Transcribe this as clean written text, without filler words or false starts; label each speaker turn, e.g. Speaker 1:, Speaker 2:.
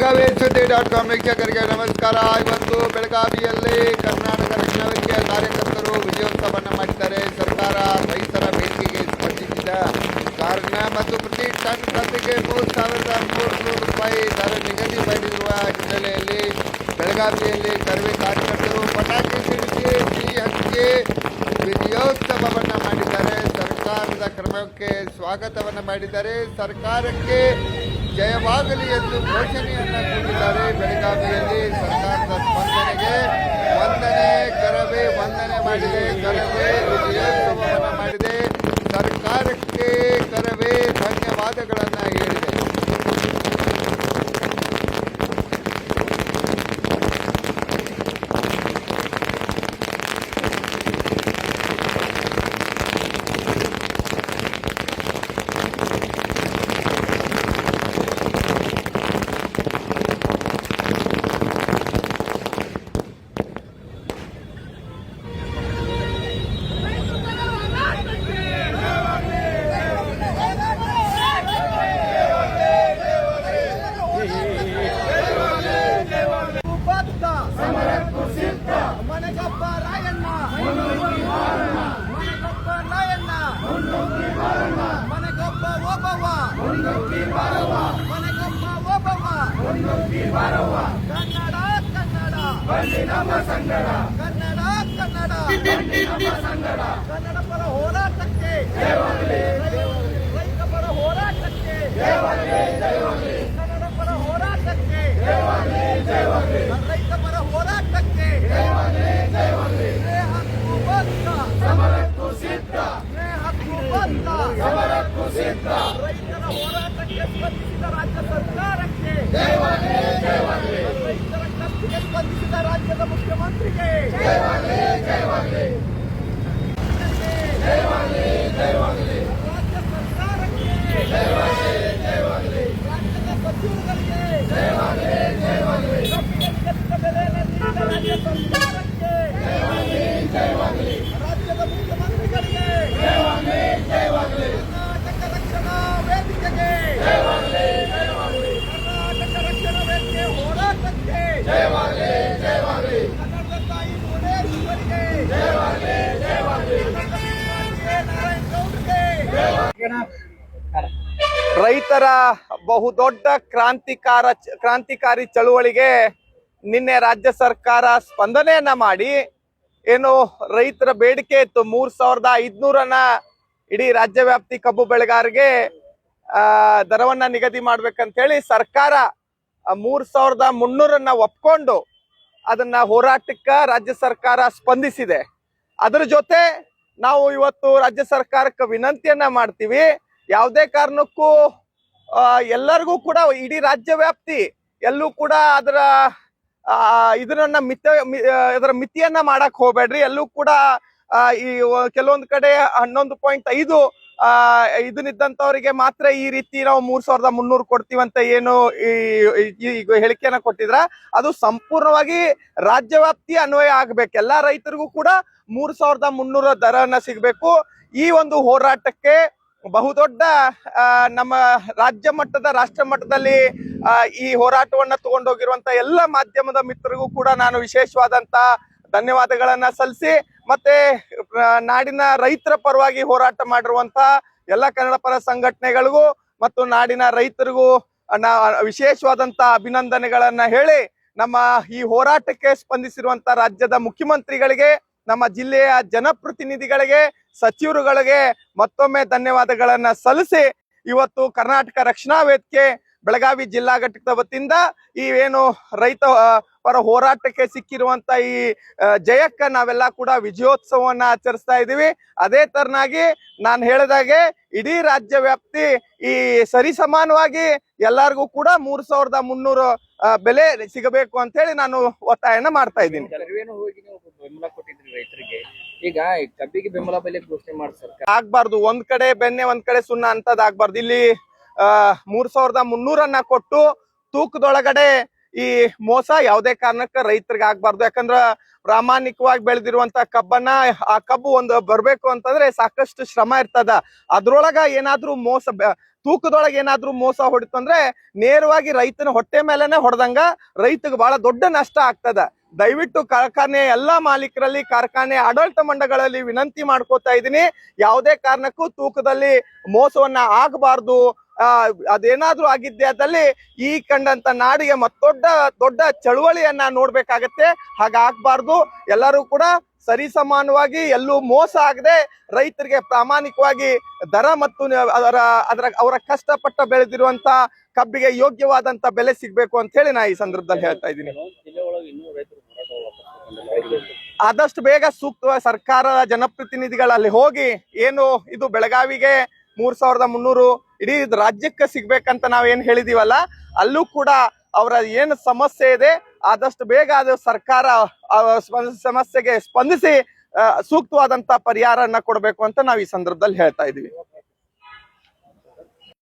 Speaker 1: ಬೆಳಗಾವಿ ಸುದ್ದಿ.com ವೀಕ್ಷಕರಿಗೆ ನಮಸ್ಕಾರ. ಇವತ್ತು ಬೆಳಗಾವಿಯಲ್ಲಿ ಕರ್ನಾಟಕ ರಕ್ಷಣಾ ವೇದಿಕೆಯ ಕಾರ್ಯಕರ್ತರು ವಿಜಯೋತ್ಸವವನ್ನು ಮಾಡಿದ್ದಾರೆ. ಸರ್ಕಾರ ರೈತರ ಬೇಡಿಕೆಗೆ ಸ್ಪಂದಿಸಿದ ಕಾರಣ ಮತ್ತು ಪ್ರತಿ ಟನ್ ಪ್ರತಿಗೆ 3,300 ರೂಪಾಯಿ ದರ ನಿಗದಿ ಮಾಡಿರುವ ಹಿನ್ನೆಲೆಯಲ್ಲಿ ಬೆಳಗಾವಿಯಲ್ಲಿ ಕರವೇ ಕಾರ್ಯಕರ್ತರು ಪಟಾಕಿ ಸಿಡಿಸಿ ಸಿಹಿ ಹಂಚಿ ವಿಜಯೋತ್ಸವವನ್ನು ಮಾಡಿದ್ದಾರೆ. ಸರ್ಕಾರದ ಕ್ರಮಕ್ಕೆ ಸ್ವಾಗತವನ್ನು ಮಾಡಿದ್ದಾರೆ. ಸರ್ಕಾರಕ್ಕೆ ಜಯವಾಗಲಿ ಎಂದು ಘೋಷಣೆಯನ್ನು ಕೂಗಿದ್ದಾರೆ. ಬೆಳಗಾವಿಯಲ್ಲಿ ಸರ್ಕಾರದ ಸ್ಪಂದನೆಗೆ ವಂದನೆ. ಕರವೇ ವಂದನೆ ಮಾಡಿದೆ. ಕರವೇ ವಿಜಯೋತ್ಸವವನ್ನು ಮಾಡಿದೆ. ಸರ್ಕಾರಕ್ಕೆ ಕರವೇ ಧನ್ಯವಾದಗಳನ್ನು ಹೇಳಿದೆ.
Speaker 2: ಕನ್ನಡ ಪರ ಹೋರಾಟಕ್ಕೆ ರೈತ ಪರ ಹೋರಾಟಕ್ಕೆ ಕನ್ನಡ ಪರ ಹೋರಾಟಕ್ಕೆ ರೈತ ಪರ ಹೋರಾಟಕ್ಕೆ ಹಕ್ಕು ಬಂದ ಸಮರಕ್ಕೂ ಸಿದ್ಧ ರೈತರ ಹೋರಾಟಕ್ಕೆ ಸ್ಪಂದಿಸಿದ ರಾಜ್ಯ ಸರ್ಕಾರಕ್ಕೆ ರೈತರ ಕಷ್ಟಕ್ಕೆ ಸ್ಪಂದಿಸಿದ ರಾಜ್ಯದ ಮುಖ್ಯಮಂತ್ರಿಗೆ ರಾಜ್ಯ ಸರ್ಕಾರಕ್ಕೆ ರಾಜ್ಯದ ಸಚಿವರಿಗೆ ಕಬ್ಬಿನ ಬೆಲೆಯನ್ನು ನೀಡಿದ ರಾಜ್ಯ ಸರ್ಕಾರಕ್ಕೆ ರಾಜ್ಯದ ಮುಖ್ಯಮಂತ್ರಿಗಳಿಗೆ ಕರ್ನಾಟಕ ರಕ್ಷಣಾ ವೇದಿಕೆಗೆ ಕರ್ನಾಟಕ ರಕ್ಷಣಾ ವೇದಿಕೆ ಹೋರಾಟಕ್ಕೆ ಕನ್ನಡದ ತಾಯಿ ಭುವನೇಶ್ವರಿಗೆ ನಾರಾಯಣ ಗೌಡ್ರಿಗೆ
Speaker 3: ರೈತರ ಬಹುದೊಡ್ಡ ಕ್ರಾಂತಿಕಾರಿ ಚಳುವಳಿಗೆ ನಿನ್ನೆ ರಾಜ್ಯ ಸರ್ಕಾರ ಸ್ಪಂದನೆಯನ್ನ ಮಾಡಿ ಏನು ರೈತರ ಬೇಡಿಕೆ ಇತ್ತು 3,500 ಇಡೀ ರಾಜ್ಯ ವ್ಯಾಪ್ತಿ ಕಬ್ಬು ಬೆಳೆಗಾರರಿಗೆ ದರವನ್ನ ನಿಗದಿ ಮಾಡ್ಬೇಕಂತ ಹೇಳಿ ಸರ್ಕಾರ 3,300 ಒಪ್ಕೊಂಡು ಅದನ್ನ ಹೋರಾಟಕ್ಕೆ ರಾಜ್ಯ ಸರ್ಕಾರ ಸ್ಪಂದಿಸಿದೆ. ಅದರ ಜೊತೆ ನಾವು ಇವತ್ತು ರಾಜ್ಯ ಸರ್ಕಾರಕ್ಕೆ ವಿನಂತಿಯನ್ನ ಮಾಡ್ತೀವಿ, ಯಾವುದೇ ಕಾರಣಕ್ಕೂ ಎಲ್ಲರಿಗೂ ಕೂಡ ಇಡೀ ರಾಜ್ಯ ವ್ಯಾಪ್ತಿ ಎಲ್ಲೂ ಕೂಡ ಅದರ ಇದರ ಮಿತಿಯನ್ನ ಮಾಡಕ್ ಹೋಗ್ಬೇಡ್ರಿ. ಎಲ್ಲೂ ಕೂಡ ಈ ಕೆಲವೊಂದು ಕಡೆ 11.5 ಇದನ್ನಿದ್ದಂತವರಿಗೆ ಮಾತ್ರ ಈ ರೀತಿ ನಾವು 3,300 ಕೊಡ್ತೀವಂತ ಏನು ಈ ಹೇಳಿಕೆಯನ್ನ ಕೊಟ್ಟಿದ್ರ ಅದು ಸಂಪೂರ್ಣವಾಗಿ ರಾಜ್ಯ ವ್ಯಾಪ್ತಿ ಅನ್ವಯ ಆಗ್ಬೇಕು. ಎಲ್ಲಾ ರೈತರಿಗೂ ಕೂಡ 3,300 ದರನ ಸಿಗ್ಬೇಕು. ಈ ಒಂದು ಹೋರಾಟಕ್ಕೆ ಬಹುದೊಡ್ಡ ನಮ್ಮ ರಾಜ್ಯ ಮಟ್ಟದ ರಾಷ್ಟ್ರ ಮಟ್ಟದಲ್ಲಿ ಈ ಹೋರಾಟವನ್ನ ತಗೊಂಡೋಗಿರುವಂತ ಎಲ್ಲ ಮಾಧ್ಯಮದ ಮಿತ್ರರಿಗೂ ಕೂಡ ನಾನು ವಿಶೇಷವಾದಂತ ಧನ್ಯವಾದಗಳನ್ನ ಸಲ್ಲಿಸಿ, ಮತ್ತೆ ನಾಡಿನ ರೈತರ ಪರವಾಗಿ ಹೋರಾಟ ಮಾಡಿರುವಂತ ಎಲ್ಲ ಕನ್ನಡ ಪರ ಸಂಘಟನೆಗಳಿಗೂ ಮತ್ತು ನಾಡಿನ ರೈತರಿಗೂ ವಿಶೇಷವಾದಂತ ಅಭಿನಂದನೆಗಳನ್ನ ಹೇಳಿ, ನಮ್ಮ ಈ ಹೋರಾಟಕ್ಕೆ ಸ್ಪಂದಿಸಿರುವಂತ ರಾಜ್ಯದ ಮುಖ್ಯಮಂತ್ರಿಗಳಿಗೆ, ನಮ್ಮ ಜಿಲ್ಲೆಯ ಜನಪ್ರತಿನಿಧಿಗಳಿಗೆ, ಸಚಿವರುಗಳಿಗೆ ಮತ್ತೊಮ್ಮೆ ಧನ್ಯವಾದಗಳನ್ನ ಸಲ್ಲಿಸಿ, ಇವತ್ತು ಕರ್ನಾಟಕ ರಕ್ಷಣಾ ವೇದಿಕೆ ಬೆಳಗಾವಿ ಜಿಲ್ಲಾ ಘಟಕದ ವತಿಯಿಂದ ಈ ಏನು ರೈತ ಪರ ಹೋರಾಟಕ್ಕೆ ಸಿಕ್ಕಿರುವಂತ ಈ ಜಯಕ್ಕ ನಾವೆಲ್ಲ ಕೂಡ ವಿಜಯೋತ್ಸವವನ್ನ ಆಚರಿಸ್ತಾ ಇದೀವಿ. ಅದೇ ತರನಾಗಿ ನಾನು ಹೇಳಿದಾಗೆ ಇಡೀ ರಾಜ್ಯ ವ್ಯಾಪ್ತಿ ಈ ಸರಿಸಮಾನವಾಗಿ ಎಲ್ಲರಿಗೂ ಕೂಡ 3,300 ಬೆಲೆ ಸಿಗಬೇಕು ಅಂತ ಹೇಳಿ ನಾನು ಒತ್ತಾಯನ ಮಾಡ್ತಾ ಇದ್ದೀನಿ.
Speaker 4: ಬೆಂಬಲ ಕೊಟ್ಟಿದ್ರಿ ರೈತರಿಗೆ, ಈಗ ಕಬ್ಬಿಗೆ ಬೆಂಬಲ ಬೆಲೆ ಘೋಷಣೆ ಮಾಡ್ತಾರೆ
Speaker 3: ಆಗ್ಬಾರ್ದು. ಒಂದ್ ಕಡೆ ಬೆನ್ನೆ ಒಂದ್ ಕಡೆ ಸುಣ್ಣ ಅಂತದ್ ಆಗ್ಬಾರ್ದು. ಇಲ್ಲಿ 3,300 ಕೊಟ್ಟು ತೂಕದೊಳಗಡೆ ಈ ಮೋಸ ಯಾವುದೇ ಕಾರಣಕ್ಕೆ ರೈತರಿಗೆ ಆಗ್ಬಾರ್ದು. ಯಾಕಂದ್ರ ಪ್ರಾಮಾಣಿಕವಾಗಿ ಬೆಳೆದಿರುವಂತ ಕಬ್ಬನ್ನ ಆ ಕಬ್ಬು ಒಂದು ಬರ್ಬೇಕು ಅಂತಂದ್ರೆ ಸಾಕಷ್ಟು ಶ್ರಮ ಇರ್ತದ. ಅದ್ರೊಳಗ ಏನಾದ್ರೂ ತೂಕದೊಳಗೆ ಏನಾದ್ರೂ ಮೋಸ ಹೊಡಿತಂದ್ರೆ ನೇರವಾಗಿ ರೈತನ ಹೊಟ್ಟೆ ಮೇಲೆನೆ ಹೊಡೆದಂಗ ರೈತಗೆ ಬಹಳ ದೊಡ್ಡ ನಷ್ಟ ಆಗ್ತದ. ದಯವಿಟ್ಟು ಕಾರ್ಖಾನೆ ಎಲ್ಲಾ ಮಾಲೀಕರಲ್ಲಿ, ಕಾರ್ಖಾನೆ ಆಡಳಿತ ಮಂಡಳಿಗಳಲ್ಲಿ ವಿನಂತಿ ಮಾಡ್ಕೋತಾ ಇದೀನಿ, ಯಾವುದೇ ಕಾರಣಕ್ಕೂ ತೂಕದಲ್ಲಿ ಮೋಸವನ್ನ ಆಗಬಾರ್ದು. ಅದೇನಾದ್ರೂ ಆಗಿದ್ದೆ ಅದಲ್ಲಿ ಈ ಕಂಡಂತ ನಾಡಿಗೆ ದೊಡ್ಡ ಚಳುವಳಿಯನ್ನ ನೋಡ್ಬೇಕಾಗತ್ತೆ. ಹಾಗಾಗ್ಬಾರ್ದು. ಎಲ್ಲರೂ ಕೂಡ ಸರಿ ಸಮಾನವಾಗಿ ಎಲ್ಲೂ ಮೋಸ ಆಗದೆ ರೈತರಿಗೆ ಪ್ರಾಮಾಣಿಕವಾಗಿ ದರ ಮತ್ತು ಅವರ ಕಷ್ಟಪಟ್ಟ ಬೆಳೆದಿರುವಂತ ಕಬ್ಬಿಗೆ ಯೋಗ್ಯವಾದಂತ ಬೆಲೆ ಸಿಗ್ಬೇಕು ಅಂತ ಹೇಳಿ ನಾ ಈ ಸಂದರ್ಭದಲ್ಲಿ ಹೇಳ್ತಾ ಇದ್ದೀನಿ. ಆದಷ್ಟು ಬೇಗ ಸೂಕ್ತವಾಗಿ ಸರ್ಕಾರದ ಜನಪ್ರತಿನಿಧಿಗಳಲ್ಲಿ ಹೋಗಿ ಏನು ಇದು ಬೆಳಗಾವಿಗೆ 3,300 ಇಡೀ ರಾಜ್ಯಕ್ಕೆ ಸಿಗ್ಬೇಕಂತ ನಾವೇನ್ ಹೇಳಿದೀವಲ್ಲ, ಅಲ್ಲೂ ಕೂಡ ಅವರ ಏನು ಸಮಸ್ಯೆ ಇದೆ ಆದಷ್ಟು ಬೇಗ ಅದು ಸರ್ಕಾರ ಸಮಸ್ಯೆಗೆ ಸ್ಪಂದಿಸಿ ಸೂಕ್ತವಾದಂತ ಪರಿಹಾರನ್ನ ಕೊಡ್ಬೇಕು ಅಂತ ನಾವು ಈ ಸಂದರ್ಭದಲ್ಲಿ ಹೇಳ್ತಾ ಇದೀವಿ.